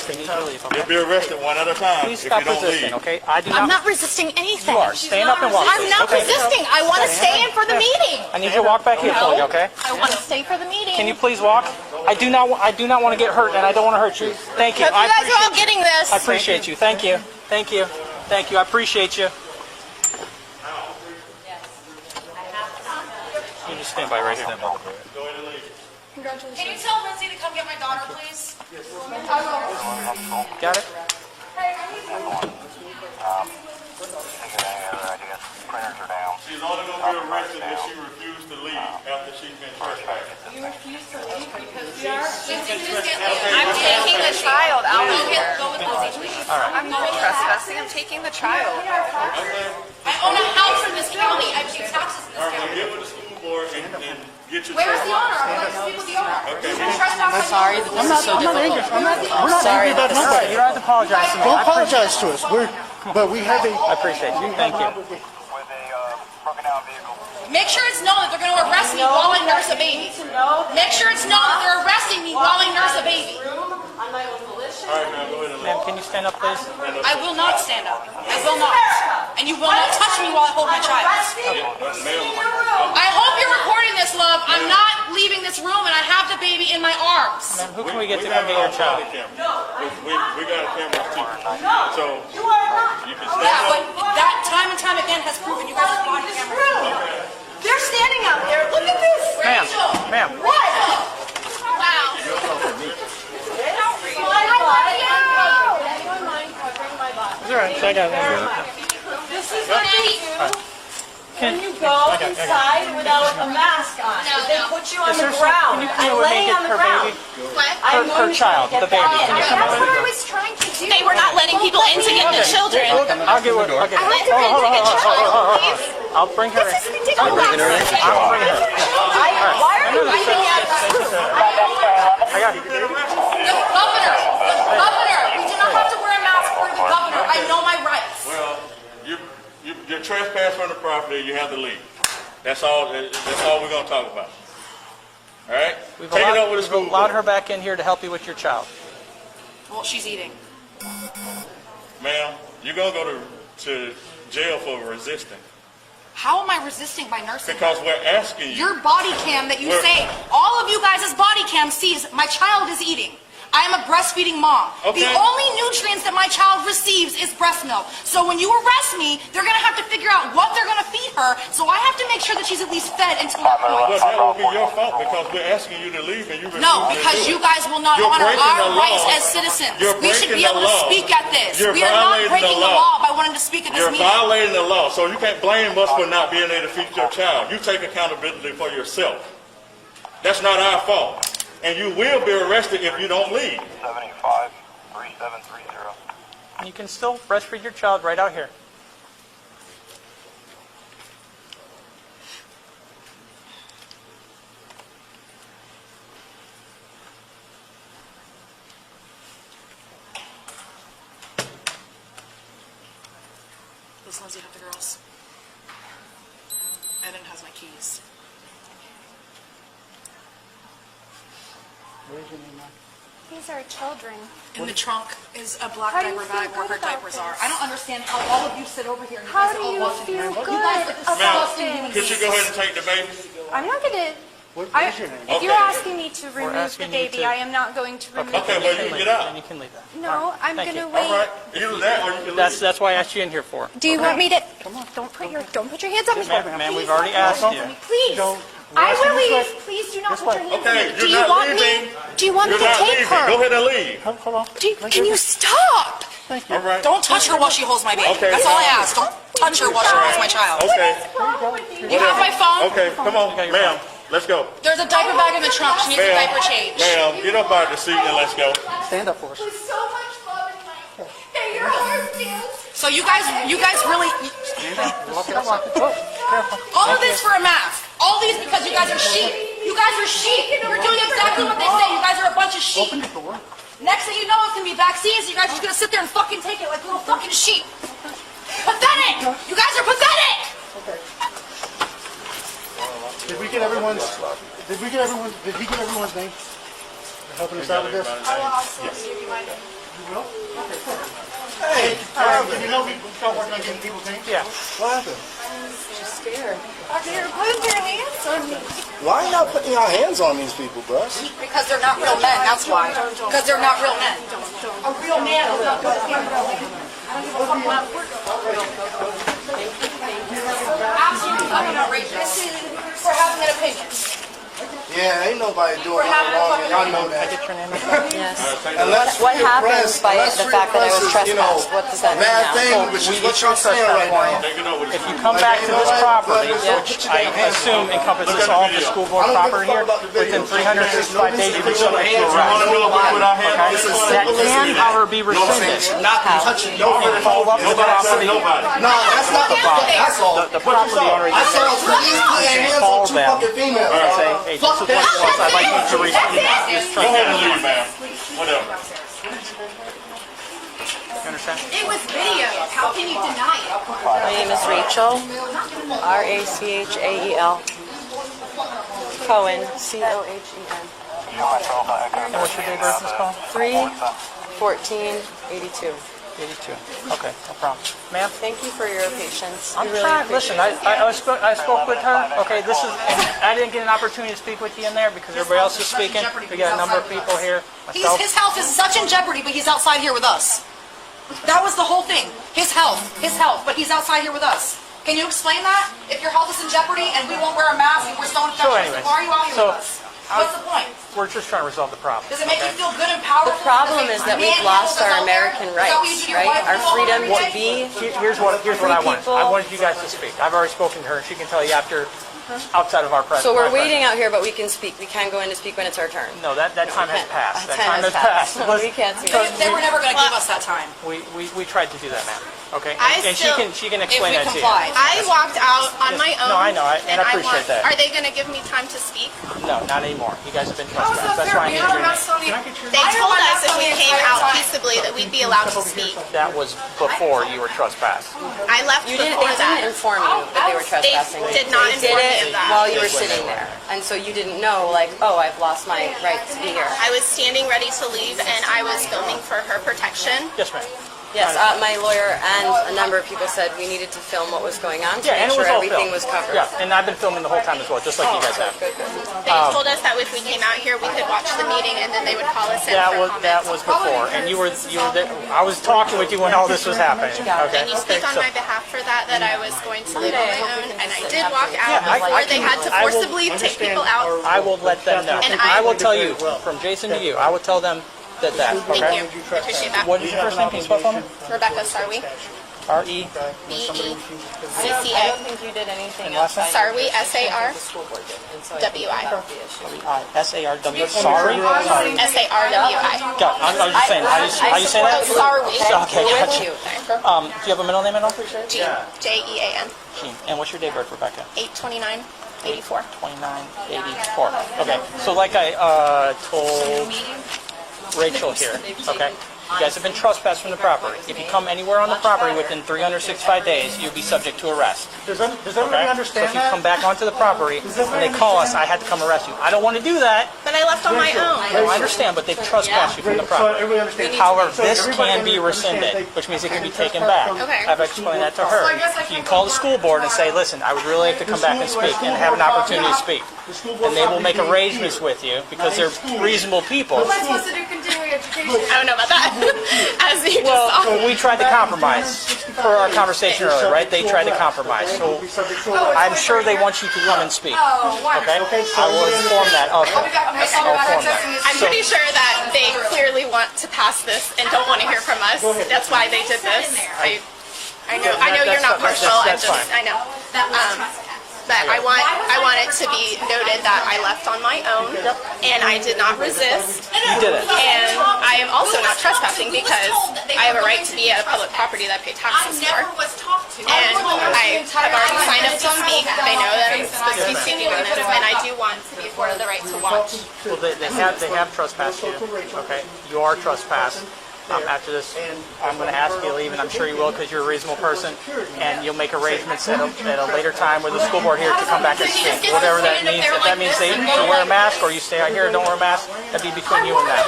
You'll be arrested one at a time Please if stop you don't resisting, leave. okay? I do I'm not. not resisting anything. You are. Stand up and walk. I'm not Okay. resisting. I want to stay in for the meeting. I need you to walk back here for you, okay? I want to stay for the meeting. Can you please walk? I do not want to get hurt, and I don't want to hurt you. Thank you. Hope you guys are all getting this. I appreciate you. Thank you. Thank you. Thank you. I appreciate you. You just stand by right here. Go ahead and leave. Congratulations. Can you tell Lindsay to come get my daughter, please? I will. Got it? Hey, I need to. Printers are down. She's only going to be arrested if she refused to leave after she's been trespassed. You refuse to leave because we are. I'm taking the child out of here. Go with Lindsay, please. I'm not trespassing. I'm taking the child. I own a house in this county. I pay taxes in All this right, county. get with the school board and get your Where's the child. owner? I would like to speak with the owner. Okay. I'm sorry. I'm not angry. We're not angry about nobody. You don't have to apologize to me. Don't apologize to us. But we have a. I appreciate you. Thank you. With a broken down vehicle. Make sure it's known that they're going to arrest me while I nurse a baby. Make sure it's known that they're arresting me while I nurse a baby. On my own volition. All right, now go ahead and Ma'am, leave. can you stand up, please? I will not stand up. I will not. And you will not touch me while I hold my child. I hope you're recording this, love. I'm not leaving this room and I have the baby in my arms. Ma'am, who can we get to have come get your our child? body camera. We got a camera too. So you can stand Yeah, but up. that time and time again has proven you guys are body cameras. They're standing out there. Look at this. Ma'am, ma'am. What? Wow. It's all right. Check out that. This is my baby. inside without a mask on. They put you on the ground. Can you I'm come with me laying and on get the her ground. baby? What? Her child, the baby. Can you come That's with what me? I was trying to do. They were not letting people in to get the children. I'll get what. I'll get I have to her. rent like a child, please. I'll bring her. This is ridiculous. I'll bring her. Why are you leaving me out of school? I got you. The governor, we do not have to wear a mask for the governor. I know my rights. Well, you're trespassing on the property, you have to leave. That's all we're gonna talk about. All right? We've Take it up with the school allowed board. her back in here to help you with your child. Well, she's eating. Ma'am, you're gonna go to jail for resisting. How am I resisting by nursing? Because we're asking you. Your body cam that you say, all of you guys' body cam sees my child is eating. I am a breastfeeding mom. Okay. The only nutrients that my child receives is breast milk. So when you arrest me, they're going to have to figure out what they're going to feed her. So I have to make sure that she's at least fed until that Well, point. that won't be your fault because we're asking you to leave and you refuse No, to because do you it. guys will not You're honor breaking our the rights law. as citizens. You're We should be breaking able the to law. speak at this. You're We are not violating breaking the the law. law by wanting to speak at this You're meeting. violating the law, so you can't blame us for not being able to feed your child. You take accountability for yourself. That's not our fault. And you will be arrested if you don't leave. 75-3730. And you can still breastfeed your child right out here. Does Lindsay have the girls? Eden has my keys. Where's your name, Mike? These are children. In the trunk is a black How do you diaper bag feel where her good about diapers are. this? I don't understand how all of you sit over here and you How guys do all you watch it. feel You good guys are about disgusting human Could you go ahead and take the baby? I'm not gonna. Where's your name? If you're Okay. asking me to remove the asking you baby, to- I am not going to remove Okay, the well, baby. you can get out. And you can leave that. No, I'm Thank gonna you. wait. All right. Either that or you can leave. That's why I asked you in here for. Do you want me to? Don't put your hands on me. Ma'am, we've Please already don't put your asked hands you. on me. Please. Don't- I We're will asking this leave. Please do not This put your way. hands Okay, on me. Do you're you not want leaving. me? Do you want You're me to not take leaving. her? Go ahead and leave. Hold on. Can you stop? Thank you. All right. Don't touch her while she holds my baby. Okay. That's all I ask. Don't touch her while she holds my child. Okay. You have my phone? Okay, come on, ma'am. Let's go. There's a diaper bag in the trunk. She needs a Ma'am, diaper change. ma'am, get up out of the seat and let's go. Stand up for us. With so much love in my that your heart feels. So you guys really, Walk it, walk it. Oh, careful. all of this for a mask. All these because you guys are sheep. You guys are sheep. You're doing exactly what they say. You guys are a bunch of sheep. Open the door. Next thing you know, it's gonna be vaccines. You guys are just gonna sit there and fucking take it like little fucking sheep. Pathetic. You guys are pathetic. Okay. Did we get everyone's? Did he get everyone's name? They're helping us out with this. I will also give you my name. You will? Okay, perfect. Hey, did you know we start working on getting people's names? Yeah. What happened? You're putting your hands on me. Why are you not putting your hands on these people, Bruss? Because they're not real men. That's why. Because they're not real men. A real man will not do it. Absolutely fucking outrageous for having an opinion. Yeah, ain't nobody doing nothing wrong, and y'all know that. Yes. Unless What free happens press, by unless the free fact that I press was is, you know, trespassed? What does that mean bad now? thing, which is what you're saying right now. Take it over. If you come back to this property, which I assume encompasses all the school board property here, within 365 days, you be subject to You want to arrest. know if we put our hands? That can, however, be rescinded. Not touching nobody. Follow up with the Nobody said property. nobody. No, that's not the fuck. That's all. The property owner, I said, please put your hands on two fucking females. and say, hey, this is what it was. I'd like you to rescind this Go ahead and transaction. leave, ma'am. Whatever. You understand? It was video. How can you deny it? My name is Rachel, Rachel. Cohen, Cohen. And what's your date of birth, Ms. Collins? 3/14/82. 82. Okay, no problem. Ma'am? Thank you for your patience. I'm We really trying. appreciate Listen, it. I spoke with her. Okay, this is. And I didn't get an opportunity to speak with you in there because everybody else is speaking. We got a number of people here. Myself. His health is such in jeopardy, but he's outside here with us. That was the whole thing. His health, but he's outside here with us. Can you explain that? If your health is in jeopardy and we won't wear a mask and we're so infectious, So anyway, why are you out here with us? What's the point? We're just trying to resolve the problem. Does it make you okay? feel good and powerful? The problem is that we've lost our American rights, right? Our freedom to be. Here's what I want. people. I wanted you guys to speak. I've already spoken to her, and she can tell you after, outside of our presence. So we're waiting out here, but we can speak. We can go in to speak when it's our turn. No, that time has passed. That Time time has passed. We can't speak. They were never going to give us that time. We tried to do that, ma'am. Okay, I and still- she can explain If we that to you. complied. I walked out on my own. No, I know, and I appreciate that. Are they going to give me time to speak? No, not anymore. You guys have been How is trespassed. that That's fair? why I We need have your a name. mask on the. They told us if we came out peaceably that we'd be allowed to speak. That was before you were trespassed. I left You didn't. before They didn't that. inform you that they were trespassing. did not They inform did me it of that. while you were sitting there, and so you didn't know, like, oh, I've lost my right to be here. I was standing ready to leave and I was filming for her protection. Yes, ma'am. Yes, my lawyer and a number of people said we needed to film what was going on to Yeah, and make it was sure all everything filmed. was covered. Yeah, and I've been filming the whole time as well, just like you guys have. They told us that if we came out here, we could watch the meeting and then they would call us in for That comments. was before, and you were there. I was talking with you when all this was happening. Okay. Can you speak on So- my behalf for that I was going to leave on my own, and I did walk Yeah, out before they had to I will forcibly take people out. I will let them know. And I I- will tell you, from Jason to you, I will tell them that. Thank Okay. you. I appreciate that. What is your first name? Can you spell for me? Rebecca Sarwi. R-E. B-E-C-C-A. I don't think you did anything And last name? outside. Sarwi, S-A-R. The school board did, and so I W-I. think that's the issue. S-A-R-W. Sorry. S-A-R-W-I. Got it. I'm just saying. How you say Oh, that? Sarwi. Okay, We're gotcha. with you. Do you have a middle name at all? G. J-E-A-N. Gene. And what's your date of birth, Rebecca? 8/29/84. 2984. Okay, so like I told Rachel here, okay, you guys have been trespassed from the property. If you come anywhere on the property within 365 days, you'll be subject to arrest. Does everybody Okay? understand So if you that? come back onto the property and they call us, I had to come arrest you. I don't want to do that. But I left on my own. No, I understand, but they've trespassed you from the So property. everybody understands. However, So this everybody can be understands rescinded, they- which means it can be they taken trespass back. from- Okay. I've explained that to her. You can call the school board and say, listen, I would really like to come back and speak and have an opportunity to speak. And they will make arrangements with you because they're reasonable people. What am I supposed to do continuing education? I don't know about that. As you just Well, saw. so we tried to compromise for our conversation earlier, right? They tried to compromise. So I'm sure they want you to come and speak. Oh, Okay? wonderful. I will inform that of them. I'll be back. I'll inform that. I'm pretty sure that they clearly want to pass this and don't want to hear from us. That's why they did this. I know you're not partial. That's fine. I know. But I want it to be noted that I left on my own and I did not resist. You did it. And I am also not trespassing because I have a right to be at a public property that I pay taxes for. And I have already signed up to speak. They know that I'm supposed to be speaking on this, and I do want to be afforded the right to watch. Well, they have trespassed you. Okay? You are trespassed. After this, I'm going to ask you to leave, and I'm sure you will because you're a reasonable person, and you'll make arrangements at a later time with the school board here to come back and speak, whatever that means. If that means they should wear a mask or you stay out here and don't wear a mask, that'd be between you and them.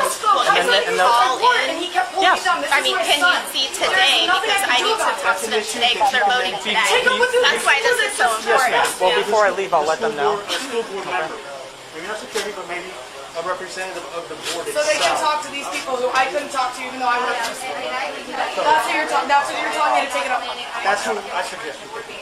And then, Call in. yes, I mean, can you see today? Because I need to talk to them today because they're voting today. That's why this is so yes, important. ma'am. Well, before I leave, I'll let them know. Maybe not security, but maybe a representative of the board So they can itself. talk to these people who I couldn't talk to even though I worked for school. That's what you're telling me to take it up. That's who I suggest you do.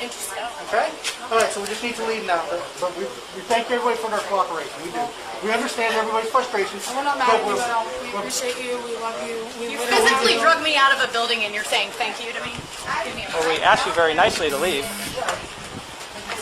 Interesting. Okay? All right, so we just need to leave now, but we thank everybody for their cooperation. We do. We understand everybody's frustrations. We're not mad but at you we're- at all. We appreciate you. We love you. We You literally physically do. drug me out of a building and you're saying thank you to me? Give me a Well, we asked you very nicely to leave.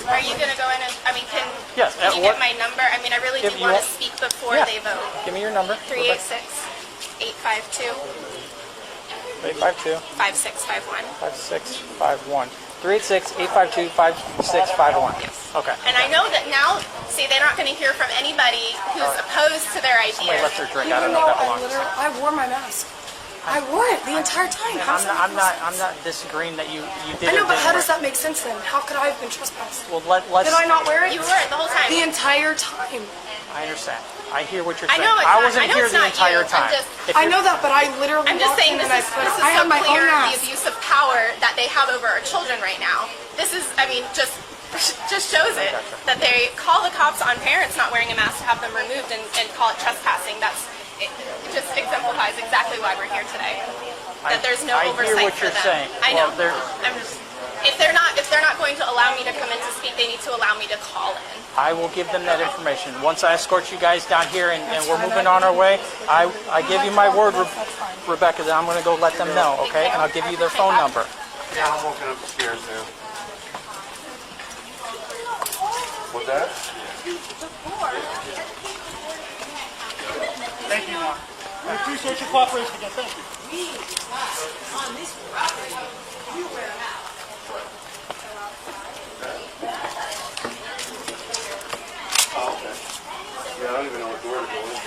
Are you going to go in and, I mean, can Yes. you get my number? I mean, I really If do you want to want- speak before Yeah. they vote. Give me your number. 386-852-5651. 852-5651. 386-852-5651. Yes. Okay. And I know that now, see, they're not going to hear from anybody who's opposed to their Somebody ideas. left their drink. I Even don't know though if that belongs. I wore my mask. I wore it the entire time. How's that I'm not disagreeing that you did I know, or but how didn't does that make sense then? How could I have been trespassed? Well, let's. Did I not wear it? You were the whole time. The entire time. I understand. I hear what you're I saying. know it's I not- wasn't I know here it's the not entire you. I'm time. just- If I you're- know that, but I literally I'm just walked saying in this and is I so had my own clear the mask. abuse of power that they have over our children right now. This is, I mean, just shows it that they call the cops on parents not wearing a mask to have them removed and call it trespassing. It just exemplifies exactly why we're here today. That there's no I oversight hear what for you're them. saying. I know. Well, I'm just, if they're not, if they're not going to allow me to come in to speak, they need to allow me to call in. I will give them that information. Once I escort you guys down here and we're moving on our way, I give you my word, Rebecca, that I'm going to go let them know, okay? And I'll give you their phone number. Yeah, I'm walking up the stairs now. What's that? Thank you, Mark. We appreciate your cooperation again. Thank you. On this property, you wear them out. Oh, okay. Yeah, I don't even know what door to go into.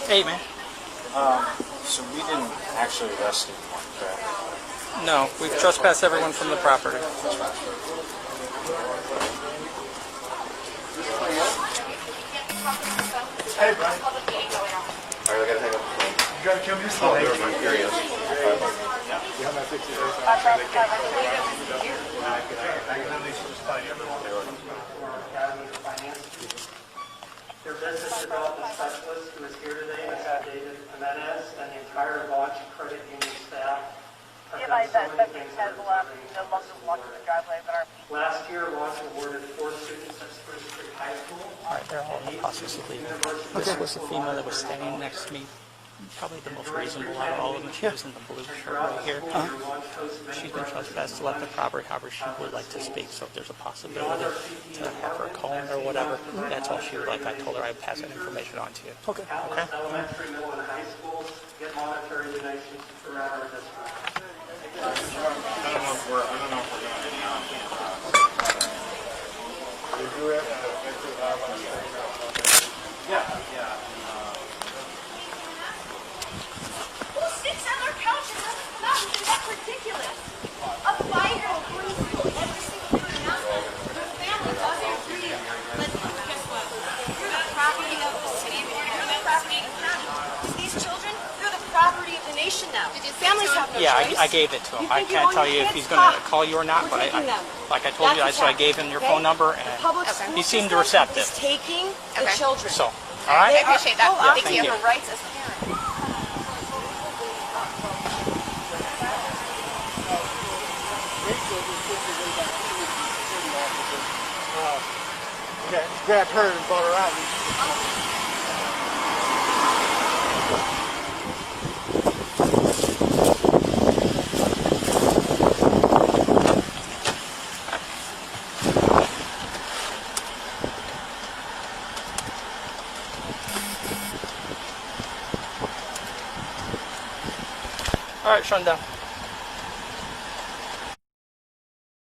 Hey, man. So we didn't actually arrest anyone, correct? No, we've trespassed everyone from the property. Hey, Brian. All right, I gotta hang up the phone. You gotta kill me this Oh, never mind. Here he is. You have my 60 days. I can at least just find everyone. Your business development specialist who is here today, Mr. David Jimenez, and the entire Launch Credit Union staff have done so many things for the Last year, Launch awarded 4 students at Spruce Creek High School. All right, they're all in the process of leaving. This was the female that was standing next to me. Probably the most reasonable out of all of them. She was in the blue shirt right here. She's been trespassed to let the property. However, she would like to speak, so if there's a possibility to have her call in or whatever, that's all she would like. I told her I'd pass that information on to you. Okay. Okay. Elementary, middle, and high schools get monetary donations throughout our district. I don't know if we're going to Who sits on their couch and doesn't come out? That's ridiculous. A 5-year-old going through every single year now. Their family doesn't agree. But guess what? You're the property of the city. You're the property of the county. These children, they're the property of the nation now. Families have no Yeah, choice. I gave it to him. I think can't you tell want you your if he's kids going to caught? call you or not, We're but taking them. like I told you, That's so I the gave him your phone number, and Public school he seemed system receptive. is taking the children. So, all right? I appreciate that. Full Thank you. option of rights as parents. Grabbed her and brought her out. All right, shut him down.